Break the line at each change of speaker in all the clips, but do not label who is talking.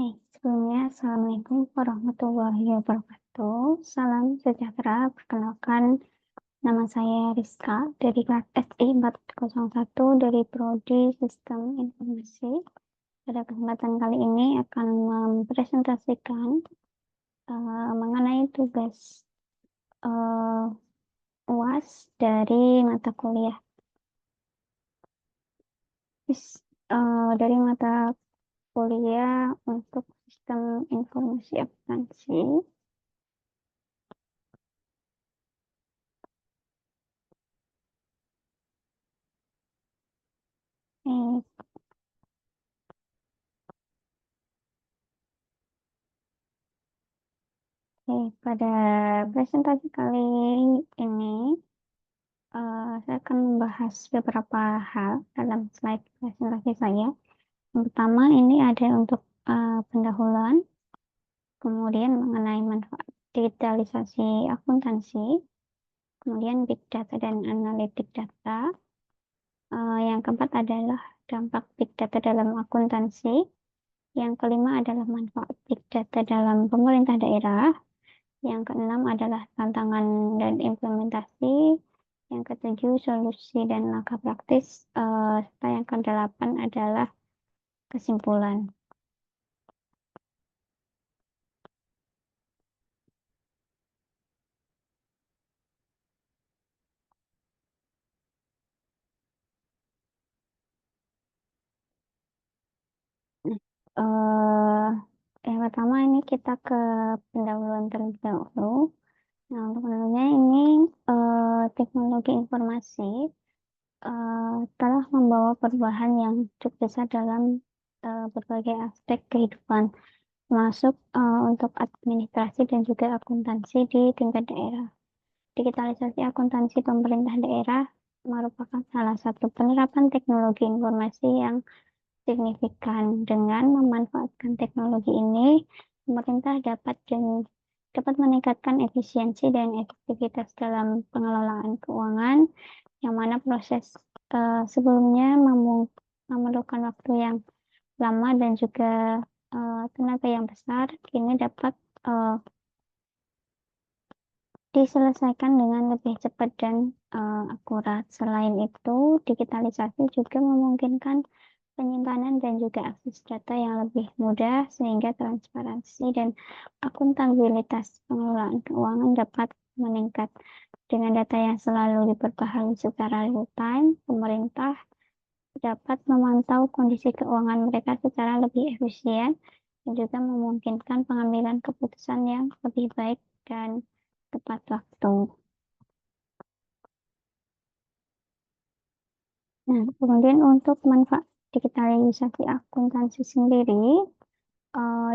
Sebelumnya Assalamualaikum warahmatullahi wabarakatuh. Salam sejahtera. Perkenalkan, nama saya Rizka dari kelas SI 401 dari Prodi Sistem Informasi. Pada kesempatan kali ini akan mempresentasikan mengenai tugas UAS dari mata kuliah dari mata kuliah untuk sistem informasi akuntansi. Eh, Pada presentasi kali ini, saya akan membahas beberapa hal dalam slide presentasi saya. Yang pertama, ini ada untuk pendahuluan, kemudian mengenai manfaat digitalisasi akuntansi, kemudian big data dan analitik data. Yang keempat adalah dampak big data dalam akuntansi. Yang kelima adalah manfaat big data dalam pemerintah daerah. Yang keenam adalah tantangan dan implementasi. Yang ketujuh, solusi dan langkah praktis. Serta yang kedelapan adalah kesimpulan. Eh, yang pertama ini kita ke pendahuluan terlebih dahulu. Nah, untuk pendahulunya ini teknologi informasi telah membawa perubahan yang cukup besar dalam berbagai aspek kehidupan, termasuk untuk administrasi dan juga akuntansi di tingkat daerah. Digitalisasi akuntansi pemerintah daerah merupakan salah satu penerapan teknologi informasi yang signifikan. Dengan memanfaatkan teknologi ini, pemerintah dapat meningkatkan efisiensi dan efektivitas dalam pengelolaan keuangan, yang mana proses sebelumnya memerlukan waktu yang lama dan juga tenaga yang besar, kini dapat diselesaikan dengan lebih cepat dan akurat. Selain itu, digitalisasi juga memungkinkan penyimpanan dan juga akses data yang lebih mudah, sehingga transparansi dan akuntabilitas pengelolaan keuangan dapat meningkat. Dengan data yang selalu diperbaharui secara real time, pemerintah dapat memantau kondisi keuangan mereka secara lebih efisien dan juga memungkinkan pengambilan keputusan yang lebih baik dan tepat waktu. Nah, kemudian untuk manfaat digitalisasi akuntansi sendiri,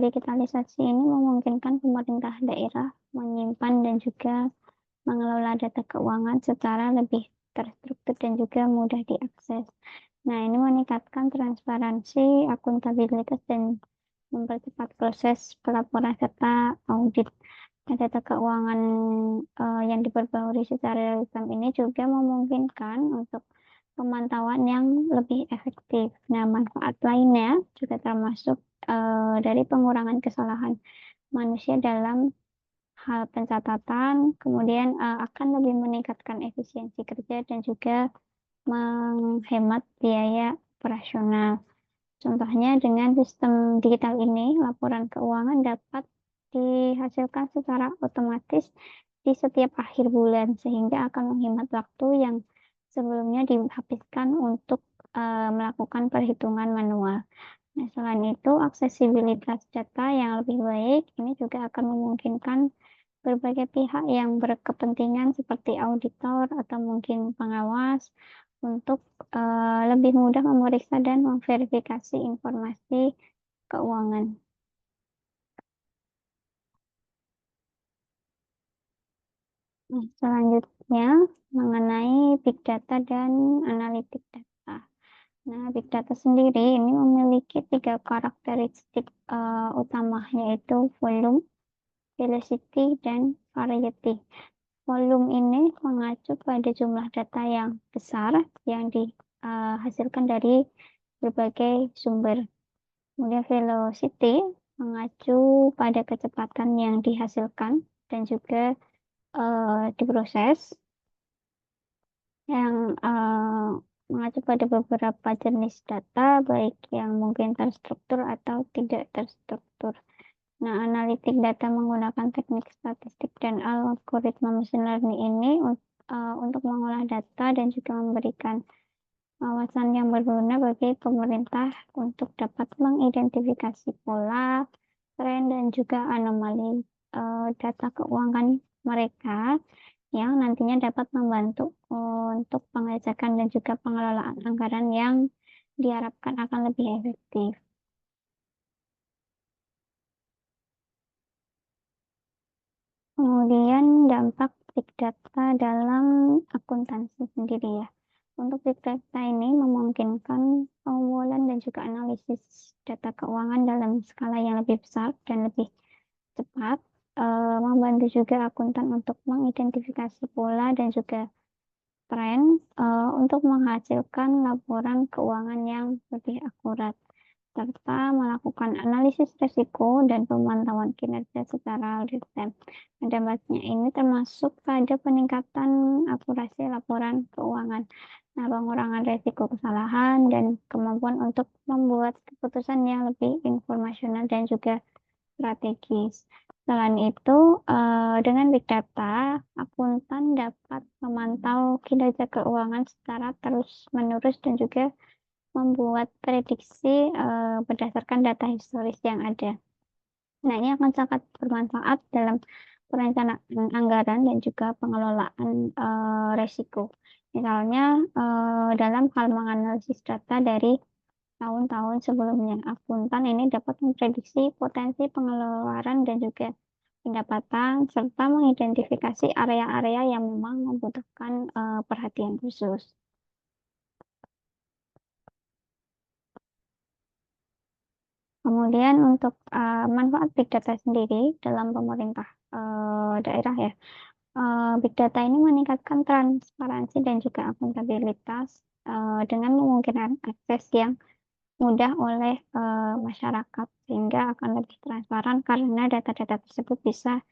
digitalisasi ini memungkinkan pemerintah daerah menyimpan dan juga mengelola data keuangan secara lebih terstruktur dan juga mudah diakses. Nah, ini meningkatkan transparansi, akuntabilitas, dan mempercepat proses pelaporan serta audit. Data keuangan yang diperbarui secara real-time ini juga memungkinkan untuk pemantauan yang lebih efektif. Nah, manfaat lainnya juga termasuk dari pengurangan kesalahan manusia dalam hal pencatatan, kemudian akan lebih meningkatkan efisiensi kerja dan juga menghemat biaya operasional. Contohnya, dengan sistem digital ini, laporan keuangan dapat dihasilkan secara otomatis di setiap akhir bulan, sehingga akan menghemat waktu yang sebelumnya dihabiskan untuk melakukan perhitungan manual. Nah, selain itu, aksesibilitas data yang lebih baik ini juga akan memungkinkan berbagai pihak yang berkepentingan seperti auditor atau mungkin pengawas untuk lebih mudah memeriksa dan memverifikasi informasi keuangan. Nah, selanjutnya mengenai big data dan analitik data. Nah, big data sendiri ini memiliki tiga karakteristik utama, yaitu volume, velocity, dan variety. Volume ini mengacu pada jumlah data yang besar yang dihasilkan dari berbagai sumber. Kemudian velocity mengacu pada kecepatan yang dihasilkan dan juga diproses, yang mengacu pada beberapa jenis data, baik yang mungkin terstruktur atau tidak terstruktur. Nah, analitik data menggunakan teknik statistik dan algoritma mesin learning ini untuk mengolah data dan juga memberikan wawasan yang berguna bagi pemerintah untuk dapat mengidentifikasi pola, tren, dan juga anomali data keuangan mereka yang nantinya dapat membantu untuk pengecekan dan juga pengelolaan anggaran yang diharapkan akan lebih efektif. Kemudian dampak big data dalam akuntansi sendiri ya. Untuk big data ini memungkinkan pengumpulan dan juga analisis data keuangan dalam skala yang lebih besar dan lebih cepat, membantu juga akuntan untuk mengidentifikasi pola dan juga tren untuk menghasilkan laporan keuangan yang lebih akurat, serta melakukan analisis risiko dan pemantauan kinerja secara real time. Dampaknya ini termasuk pada peningkatan akurasi laporan keuangan, nah, pengurangan risiko kesalahan, dan kemampuan untuk membuat keputusan yang lebih informasional dan juga strategis. Selain itu, dengan big data, akuntan dapat memantau kinerja keuangan secara terus-menerus dan juga membuat prediksi berdasarkan data historis yang ada. Nah, ini akan sangat bermanfaat dalam perencanaan anggaran dan juga pengelolaan resiko. Misalnya, dalam hal menganalisis data dari tahun-tahun sebelumnya, akuntan ini dapat memprediksi potensi pengeluaran dan juga pendapatan, serta mengidentifikasi area-area yang memang membutuhkan perhatian khusus. Kemudian untuk manfaat big data sendiri dalam pemerintah daerah ya, big data ini meningkatkan transparansi dan juga akuntabilitas dengan memungkinkan akses yang mudah oleh masyarakat, sehingga akan lebih transparan karena data-data tersebut bisa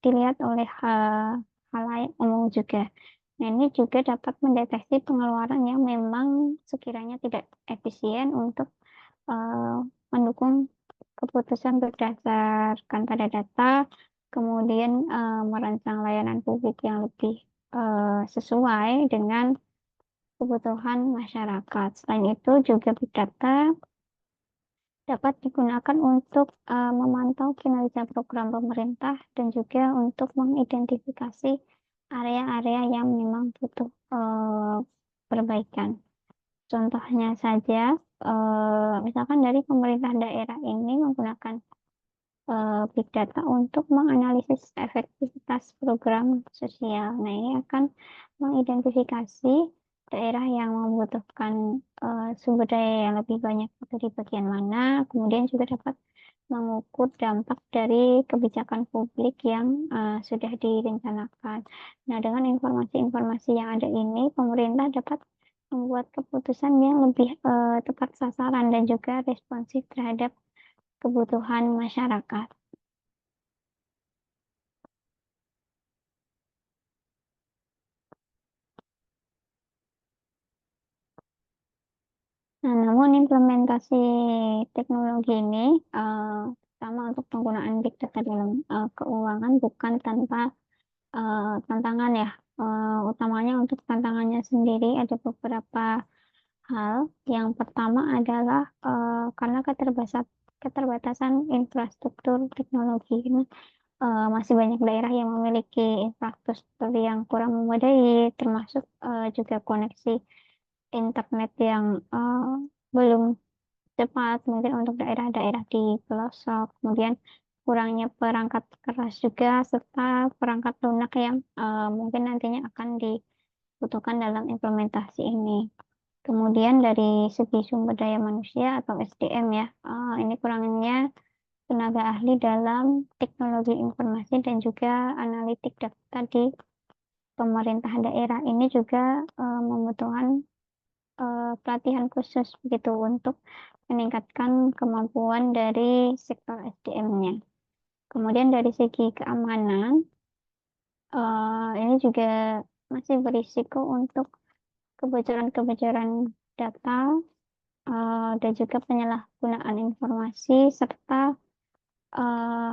dilihat oleh halayak umum juga. Nah, ini juga dapat mendeteksi pengeluaran yang memang sekiranya tidak efisien untuk uh, mendukung keputusan berdasarkan pada data, kemudian merancang layanan publik yang lebih sesuai dengan kebutuhan masyarakat. Selain itu juga big data dapat digunakan untuk memantau kinerja program pemerintah dan juga untuk mengidentifikasi area-area yang memang butuh perbaikan. Contohnya saja, misalkan dari pemerintah daerah ini menggunakan big data untuk menganalisis efektivitas program sosial. Nah, ini akan mengidentifikasi daerah yang membutuhkan sumber daya yang lebih banyak atau di bagian mana, kemudian juga dapat mengukur dampak dari kebijakan publik yang sudah direncanakan. Nah, dengan informasi-informasi yang ada ini, pemerintah dapat membuat keputusan yang lebih tepat sasaran dan juga responsif terhadap kebutuhan masyarakat. Nah, namun implementasi teknologi ini, sama untuk penggunaan big data dalam keuangan bukan tanpa tantangan ya. Utamanya untuk tantangannya sendiri ada beberapa hal. Yang pertama adalah karena keterbatasan infrastruktur teknologi ini, masih banyak daerah yang memiliki infrastruktur yang kurang memadai, termasuk juga koneksi internet yang belum cepat, mungkin untuk daerah-daerah di pelosok, kemudian kurangnya perangkat keras juga, serta perangkat lunak yang mungkin nantinya akan dibutuhkan dalam implementasi ini. Kemudian dari segi sumber daya manusia atau SDM ya, ini kurangnya tenaga ahli dalam teknologi informasi dan juga analitik data di pemerintah daerah ini juga membutuhkan pelatihan khusus begitu untuk meningkatkan kemampuan dari sektor SDM-nya. Kemudian dari segi keamanan, ini juga masih berisiko untuk kebocoran-kebocoran data dan juga penyalahgunaan informasi serta eh,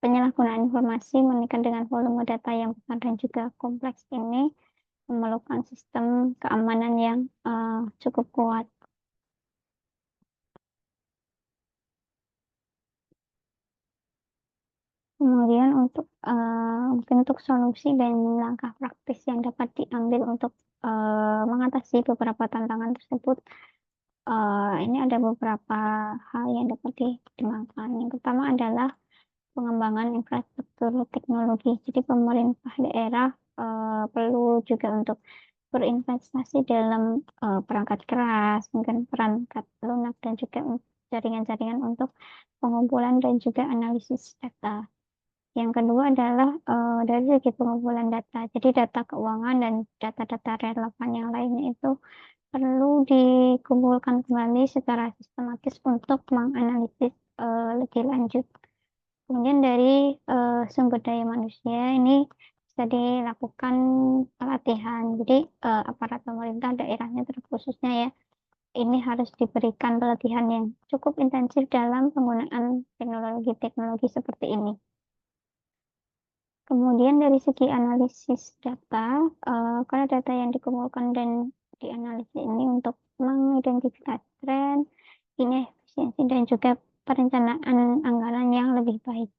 penyalahgunaan informasi menikah dengan volume data yang besar dan juga kompleks ini memerlukan sistem keamanan yang cukup kuat. Kemudian mungkin untuk solusi dan langkah praktis yang dapat diambil untuk mengatasi beberapa tantangan tersebut, ini ada beberapa hal yang dapat dikembangkan. Yang pertama adalah pengembangan infrastruktur teknologi. Jadi pemerintah daerah perlu juga untuk berinvestasi dalam perangkat keras, mungkin perangkat lunak dan juga jaringan-jaringan untuk pengumpulan dan juga analisis data. Yang kedua adalah dari segi pengumpulan data. Jadi data keuangan dan data-data relevan yang lainnya itu perlu dikumpulkan kembali secara sistematis untuk menganalisis lebih lanjut. Kemudian dari sumber daya manusia ini bisa dilakukan pelatihan. Jadi aparat pemerintah daerahnya terkhususnya ya, ini harus diberikan pelatihan yang cukup intensif dalam penggunaan teknologi-teknologi seperti ini. Kemudian dari segi analisis data, karena data yang dikumpulkan dan dianalisis ini untuk mengidentifikasi tren, inefisiensi dan juga perencanaan anggaran yang lebih baik.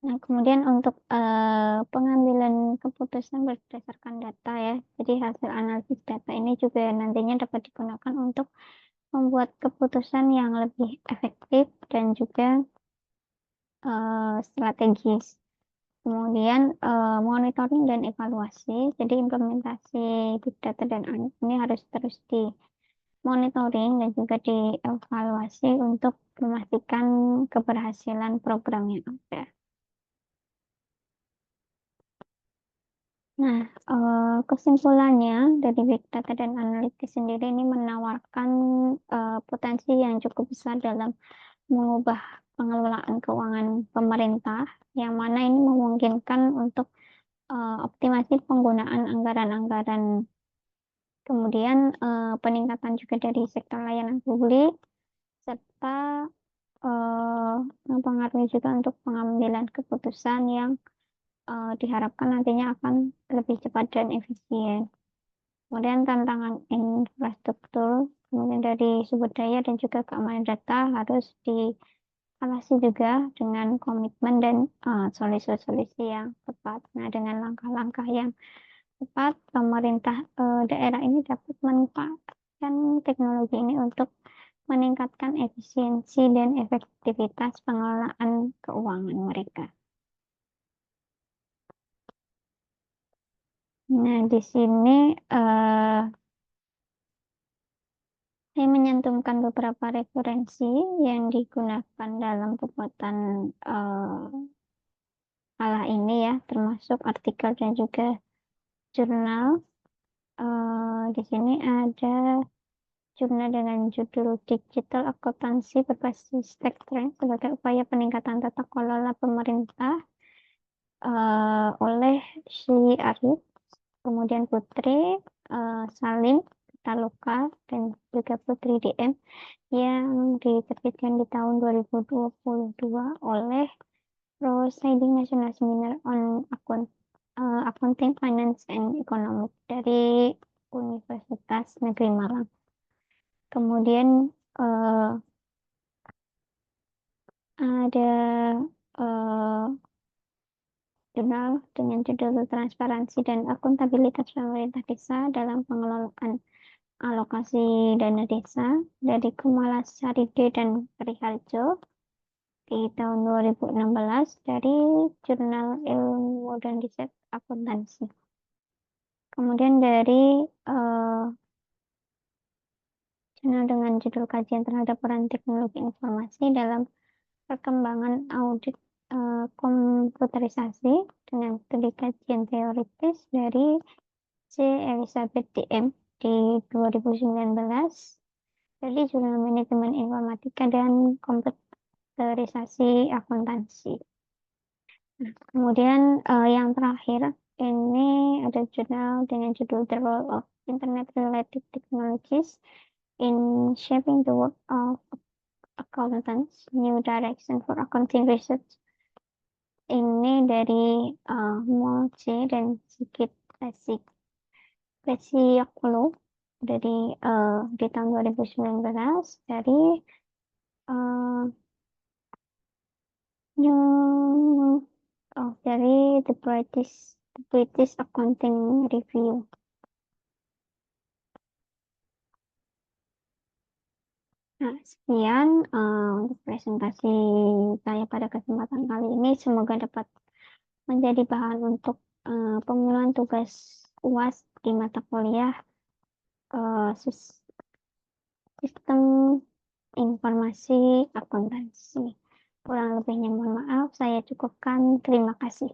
Nah, kemudian untuk pengambilan keputusan berdasarkan data ya, jadi hasil analisis data ini juga nantinya dapat digunakan untuk membuat keputusan yang lebih efektif dan juga strategis. Kemudian monitoring dan evaluasi, jadi implementasi big data dan AI ini harus terus dimonitoring dan juga dievaluasi untuk memastikan keberhasilan program yang ada. Nah, kesimpulannya dari Big Data dan Analytics sendiri ini menawarkan potensi yang cukup besar dalam mengubah pengelolaan keuangan pemerintah, yang mana ini memungkinkan untuk optimasi penggunaan anggaran-anggaran, kemudian peningkatan juga dari sektor layanan publik, serta uh, mempengaruhi juga untuk pengambilan keputusan yang diharapkan nantinya akan lebih cepat dan efisien. Kemudian tantangan infrastruktur, kemudian dari sumber daya dan juga keamanan data harus diawasi juga dengan komitmen dan solusi-solusi yang tepat. Nah, dengan langkah-langkah yang tepat, pemerintah daerah ini dapat memanfaatkan teknologi ini untuk meningkatkan efisiensi dan efektivitas pengelolaan keuangan mereka. Nah, di sini saya menyantumkan beberapa referensi yang digunakan dalam pembuatan masalah ini ya, termasuk artikel dan juga jurnal. Di sini ada jurnal dengan judul Digital Akuntansi Berbasis Tech Trend sebagai upaya peningkatan tata kelola pemerintah oleh Syli Arif, kemudian Putri Salim Taloka dan juga Putri DM yang diterbitkan di tahun 2022 oleh Proceeding National Seminar on Accounting, Finance, and Economics dari Universitas Negeri Malang. Kemudian ada jurnal dengan judul Transparansi dan Akuntabilitas Pemerintah Desa dalam Pengelolaan Alokasi Dana Desa dari Kumala Saride dan Periharjo di tahun 2016 dari Jurnal Ilmu dan Riset Akuntansi. Kemudian dari jurnal dengan judul Kajian terhadap peran teknologi informasi dalam perkembangan audit komputerisasi dengan studi kajian teoritis dari C. Elizabeth DM di 2019. Jadi jurnal manajemen informatika dan komputerisasi akuntansi. Nah, kemudian yang terakhir ini ada jurnal dengan judul The Role of Internet Related Technologies in Shaping the Work of Accountants, New Direction for Accounting Research. Ini dari Molce dan Sigit Presiokolo dari di tahun 2019 dari uh, New dari The British Accounting Review. Nah, sekian untuk presentasi saya pada kesempatan kali ini. Semoga dapat menjadi bahan untuk pemuluhan tugas UAS di mata kuliah sistem informasi akuntansi. Kurang lebihnya mohon maaf, saya cukupkan. Terima kasih.